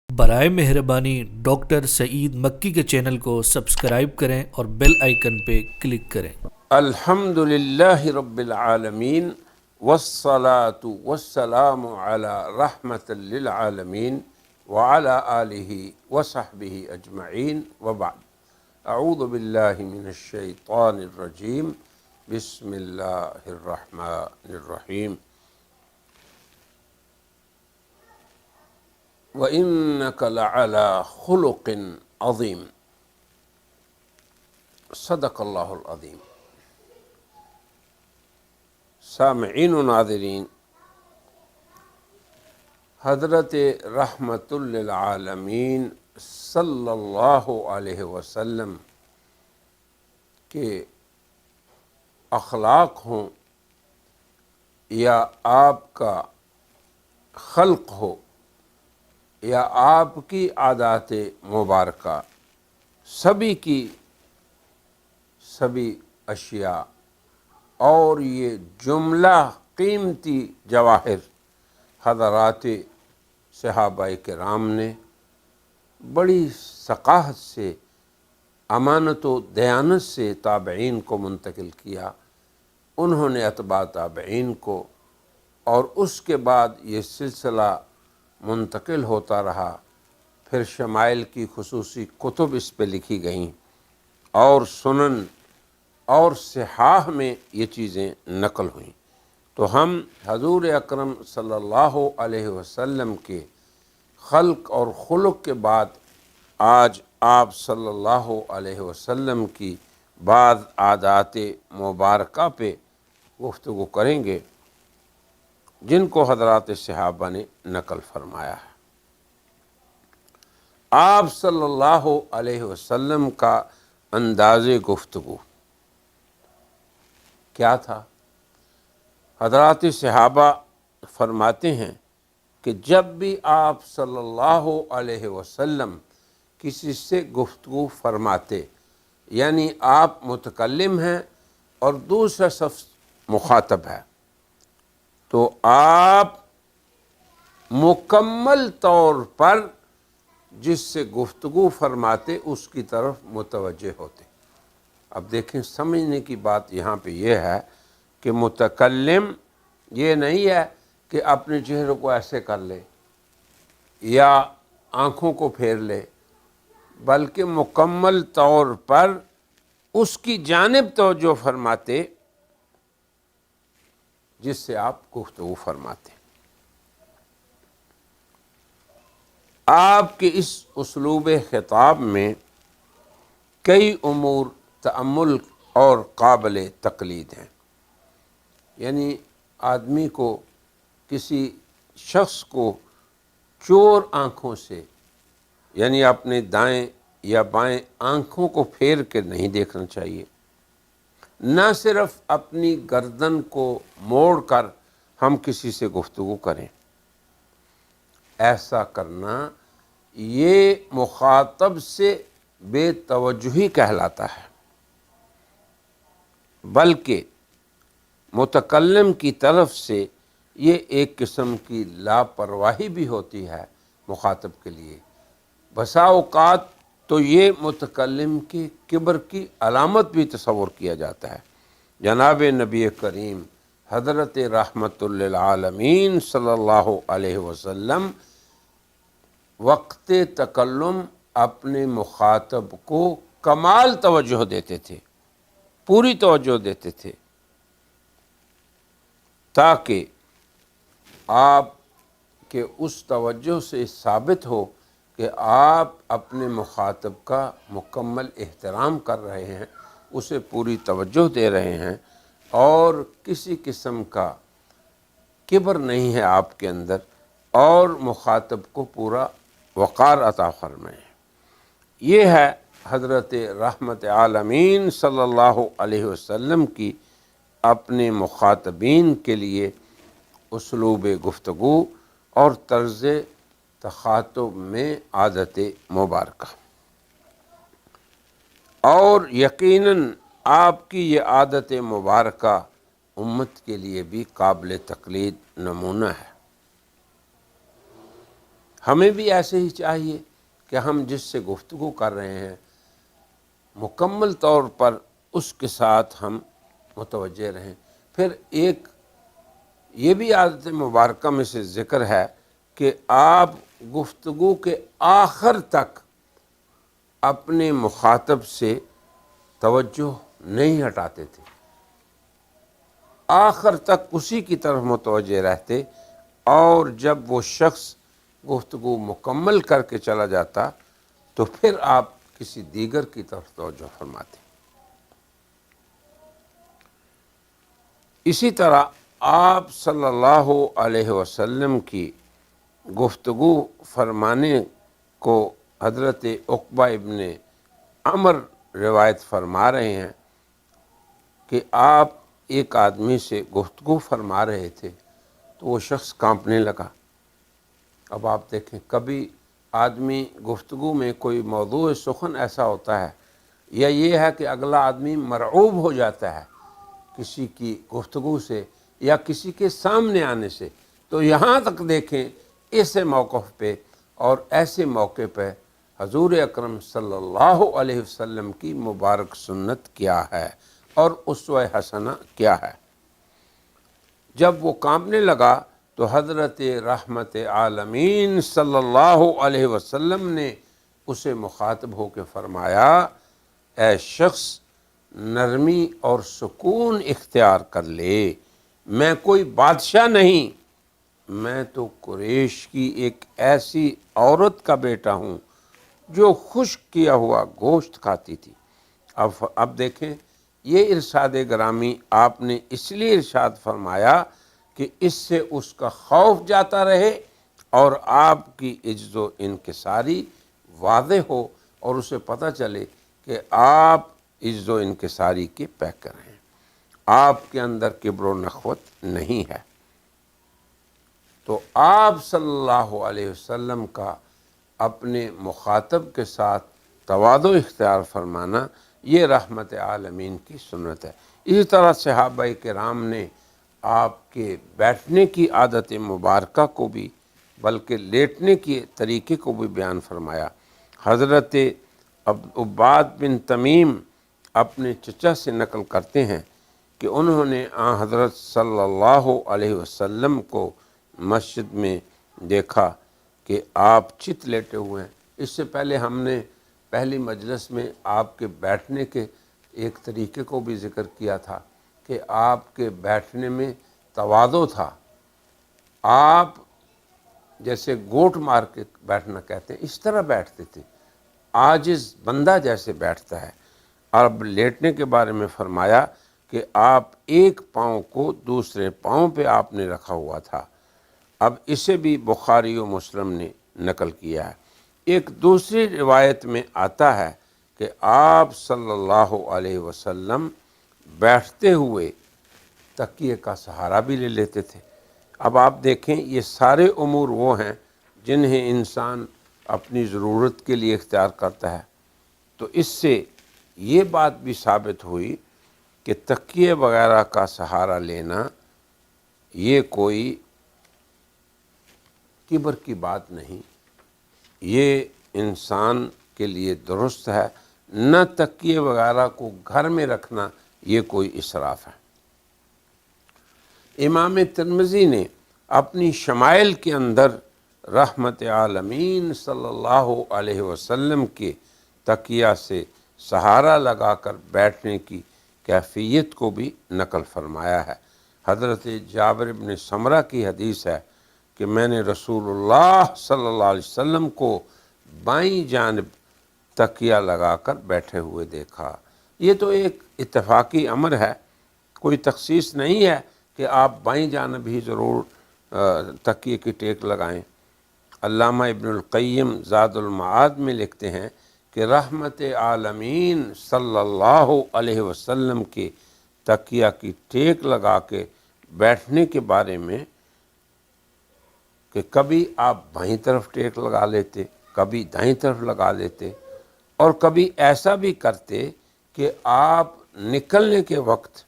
برائے مہربانی ڈاکٹر سعید مکی کے چینل کو سبسکرائب کریں اور بیل آئیکن پہ کلک کریں۔ الحمد للہ رب العالمین والصلاة والسلام علی رحمت للعالمین وعلی آلہ وصحبہ اجمعین وبعد۔ اعوذ باللہ من الشیطان الرجیم، بسم اللہ الرحمن الرحیم۔ وَإِنَّكَ لَعَلَىٰ خُلُقٍ عَظِيمٍ۔ صدق اللہ العظیم۔ سامعین و ناظرین، حضرت رحمت للعالمین صلی اللہ علیہ وسلم کے اخلاق ہوں یا آپ کا خلق ہو یا آپ کی عادات مبارکہ، سبھی کی سبھی اشیاء اور یہ جملہ قیمتی جواہر حضرات صحابہ کرام نے بڑی ثقافت سے، امانت و دیانت سے تابعین کو منتقل کیا۔ انہوں نے اتباع تابعین کو، اور اس کے بعد یہ سلسلہ منتقل ہوتا رہا۔ پھر شمائل کی خصوصی کتب اس پہ لکھی گئیں، اور سنن اور صحاح میں یہ چیزیں نقل ہوئیں۔ تو ہم حضور اکرم صلی اللہ علیہ وسلم کے خلق اور خلق کے بعد آج آپ صلی اللہ علیہ وسلم کی بعض عادات مبارکہ پہ گفتگو کریں گے جن کو حضرات صحابہ نے نقل فرمایا ہے۔ آپ صلی اللہ علیہ وسلم کا انداز گفتگو کیا تھا؟ حضرات صحابہ فرماتے ہیں کہ جب بھی آپ صلی اللہ علیہ وسلم کسی سے گفتگو فرماتے، یعنی آپ متکلم ہیں اور دوسرا شخص مخاطب ہے، تو آپ مکمل طور پر جس سے گفتگو فرماتے اس کی طرف متوجہ ہوتے۔ اب دیکھیں، سمجھنے کی بات یہاں پہ یہ ہے کہ متکلم یہ نہیں ہے کہ اپنے چہرے کو ایسے کر لے یا آنکھوں کو پھیر لے، بلکہ مکمل طور پر اس کی جانب توجہ فرماتے جس سے آپ گفتگو فرماتے۔ آپ کے اس اسلوب خطاب میں کئی امور تأمل اور قابل تقلید ہیں۔ یعنی آدمی کو، کسی شخص کو چور آنکھوں سے، یعنی اپنے دائیں یا بائیں آنکھوں کو پھیر کے نہیں دیکھنا چاہیے۔ نہ صرف اپنی گردن کو موڑ کر ہم کسی سے گفتگو کریں، ایسا کرنا یہ مخاطب سے بے توجہی کہلاتا ہے، بلکہ متکلم کی طرف سے یہ ایک قسم کی لاپرواہی بھی ہوتی ہے مخاطب کے لیے۔ بسا اوقات تو یہ متکلم کی کبر کی علامت بھی تصور کیا جاتا ہے۔ جناب نبی کریم حضرت رحمت للعالمین صلی اللہ علیہ وسلم وقت تکلم اپنے مخاطب کو کمال توجہ دیتے تھے، پوری توجہ دیتے تھے، تاکہ آپ کے اس توجہ سے ثابت ہو کہ آپ اپنے مخاطب کا مکمل احترام کر رہے ہیں، اسے پوری توجہ دے رہے ہیں، اور کسی قسم کا کبر نہیں ہے آپ کے اندر، اور مخاطب کو پورا وقار عطا فرمائیں۔ یہ ہے حضرت رحمت عالمین صلی اللہ علیہ وسلم کی اپنے مخاطبین کے لیے اسلوب گفتگو اور طرز تخاطب میں عادت مبارکہ، اور یقیناً آپ کی یہ عادت مبارکہ امت کے لیے بھی قابل تقلید نمونہ ہے۔ ہمیں بھی ایسے ہی چاہیے کہ ہم جس سے گفتگو کر رہے ہیں مکمل طور پر اس کے ساتھ ہم متوجہ رہیں۔ پھر ایک یہ بھی عادت مبارکہ میں سے ذکر ہے کہ آپ گفتگو کے آخر تک اپنے مخاطب سے توجہ نہیں ہٹاتے تھے، آخر تک اسی کی طرف متوجہ رہتے، اور جب وہ شخص گفتگو مکمل کر کے چلا جاتا تو پھر آپ کسی دیگر کی طرف توجہ فرماتے۔ اسی طرح آپ صلی اللہ علیہ وسلم کی گفتگو فرمانے کو حضرت عقبہ ابن عمر روایت فرما رہے ہیں کہ آپ ایک آدمی سے گفتگو فرما رہے تھے تو وہ شخص کانپنے لگا۔ اب آپ دیکھیں، کبھی آدمی گفتگو میں کوئی موضوع سخن ایسا ہوتا ہے، یا یہ ہے کہ اگلا آدمی مرعوب ہو جاتا ہے کسی کی گفتگو سے یا کسی کے سامنے آنے سے، تو یہاں تک دیکھیں ایسے موقف پہ اور ایسے موقع پہ حضور اکرم صلی اللہ علیہ وسلم کی مبارک سنت کیا ہے اور اسوہ حسنہ کیا ہے۔ جب وہ کانپنے لگا تو حضرت رحمت عالمین صلی اللہ علیہ وسلم نے اسے مخاطب ہو کے فرمایا، اے شخص نرمی اور سکون اختیار کر لے، میں کوئی بادشاہ نہیں، میں تو قریش کی ایک ایسی عورت کا بیٹا ہوں جو خشک کیا ہوا گوشت کھاتی تھی۔ اب دیکھیں، یہ ارشاد گرامی آپ نے اس لیے ارشاد فرمایا کہ اس سے اس کا خوف جاتا رہے اور آپ کی عجز و انکساری واضح ہو اور اسے پتہ چلے کہ آپ عجز و انکساری کے پیکر ہیں، آپ کے اندر کبر و نخوت نہیں ہے۔ تو آپ صلی اللہ علیہ وسلم کا اپنے مخاطب کے ساتھ تواضع اختیار فرمانا یہ رحمت عالمین کی سنت ہے۔ اسی طرح صحابہ کرام نے آپ کے بیٹھنے کی عادت مبارکہ کو بھی، بلکہ لیٹنے کے طریقے کو بھی بیان فرمایا۔ حضرت عباد بن تمیم اپنے چچا سے نقل کرتے ہیں کہ انہوں نے حضرت صلی اللہ علیہ وسلم کو مسجد میں دیکھا کہ آپ چت لیٹے ہوئے ہیں۔ اس سے پہلے ہم نے پہلی مجلس میں آپ کے بیٹھنے کے ایک طریقے کو بھی ذکر کیا تھا کہ آپ کے بیٹھنے میں تواضع تھا، آپ جیسے گوٹ مار کے بیٹھنا کہتے ہیں اس طرح بیٹھتے تھے، عاجز بندہ جیسے بیٹھتا ہے۔ اور اب لیٹنے کے بارے میں فرمایا کہ آپ ایک پاؤں کو دوسرے پاؤں پہ آپ نے رکھا ہوا تھا۔ اب اسے بھی بخاری و مسلم نے نقل کیا ہے۔ ایک دوسری روایت میں آتا ہے کہ آپ صلی اللہ علیہ وسلم بیٹھتے ہوئے تکیے کا سہارا بھی لے لیتے تھے۔ اب آپ دیکھیں، یہ سارے امور وہ ہیں جنہیں انسان اپنی ضرورت کے لیے اختیار کرتا ہے، تو اس سے یہ بات بھی ثابت ہوئی کہ تکیے وغیرہ کا سہارا لینا یہ کوئی کبر کی بات نہیں، یہ انسان کے لیے درست ہے۔ نہ تکیے وغیرہ کو گھر میں رکھنا یہ کوئی اسراف ہے۔ امام ترمذی نے اپنی شمائل کے اندر رحمت عالمین صلی اللہ علیہ وسلم کے تکیہ سے سہارا لگا کر بیٹھنے کی کیفیت کو بھی نقل فرمایا ہے۔ حضرت جابر بن سمرہ کی حدیث ہے کہ میں نے رسول اللہ صلی اللہ علیہ وسلم کو بائیں جانب تکیہ لگا کر بیٹھے ہوئے دیکھا۔ یہ تو ایک اتفاقی امر ہے، کوئی تخصیص نہیں ہے کہ آپ بائیں جانب ہی ضرور تکیے کی ٹیک لگائیں۔ علامہ ابن القیم زاد المعاد میں لکھتے ہیں کہ رحمت عالمین صلی اللہ علیہ وسلم کے تکیہ کی ٹیک لگا کے بیٹھنے کے بارے میں کہ کبھی آپ بائیں طرف ٹیک لگا لیتے، کبھی دائیں طرف لگا لیتے، اور کبھی ایسا بھی کرتے کہ آپ نکلنے کے وقت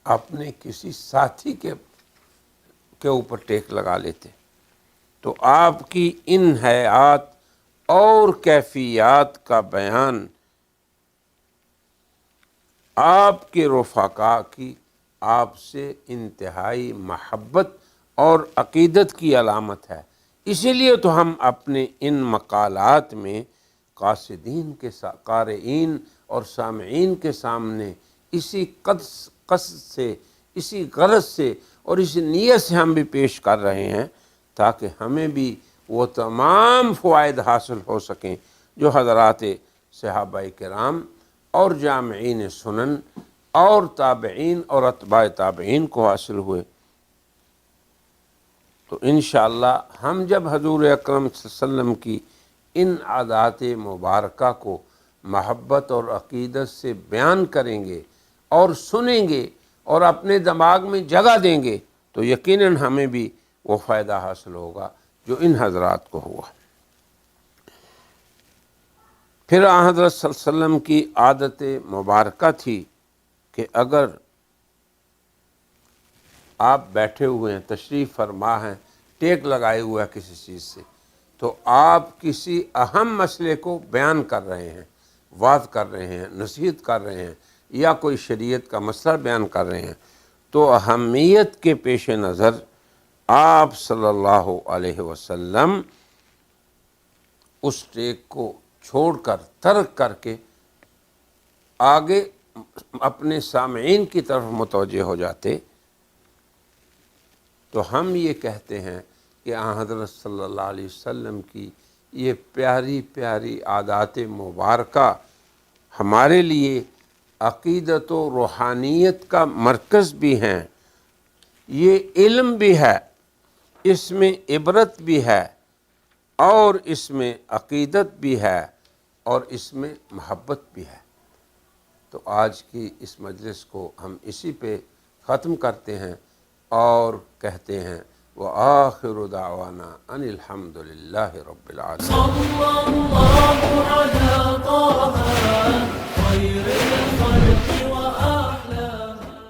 اپنے کسی ساتھی کے اوپر ٹیک لگا لیتے۔ تو آپ کی ان حیات اور کیفیات کا بیان آپ کے رفقا کی آپ سے انتہائی محبت اور عقیدت کی علامت ہے۔ اسی لیے تو ہم اپنے ان مقالات میں قاصدین کے قارئین اور سامعین کے سامنے اسی قصد سے، اسی غرض سے اور اسی نیت سے ہم بھی پیش کر رہے ہیں تاکہ ہمیں بھی وہ تمام فوائد حاصل ہو سکیں جو حضرات صحابہ کرام اور جامعین سنن اور تابعین اور اتباع تابعین کو حاصل ہوئے۔ تو انشاءاللہ ہم جب حضور اکرم صلی اللہ علیہ وسلم کی ان عادات مبارکہ کو محبت اور عقیدت سے بیان کریں گے اور سنیں گے اور اپنے دماغ میں جگہ دیں گے تو یقیناً ہمیں بھی وہ فائدہ حاصل ہوگا جو ان حضرات کو ہوا۔ پھر آن حضرت صلی اللہ علیہ وسلم کی عادت مبارکہ تھی کہ اگر آپ بیٹھے ہوئے ہیں، تشریف فرما ہیں، ٹیک لگائے ہوئے ہیں کسی چیز سے، تو آپ کسی اہم مسئلے کو بیان کر رہے ہیں، وعظ کر رہے ہیں، نصیحت کر رہے ہیں یا کوئی شریعت کا مسئلہ بیان کر رہے ہیں، تو اہمیت کے پیش نظر آپ صلی اللہ علیہ وسلم اس ٹیک کو چھوڑ کر، ترک کر کے آگے اپنے سامعین کی طرف متوجہ ہو جاتے۔ تو ہم یہ کہتے ہیں کہ آن حضرت صلی اللہ علیہ وسلم کی یہ پیاری پیاری عادات مبارکہ ہمارے لیے عقیدت و روحانیت کا مرکز بھی ہیں، یہ علم بھی ہے، اس میں عبرت بھی ہے اور اس میں عقیدت بھی ہے اور اس میں محبت بھی ہے۔ تو آج کی اس مجلس کو ہم اسی پہ ختم کرتے ہیں اور کہتے ہیں وآخر دعوانا ان الحمد للہ رب العالمین۔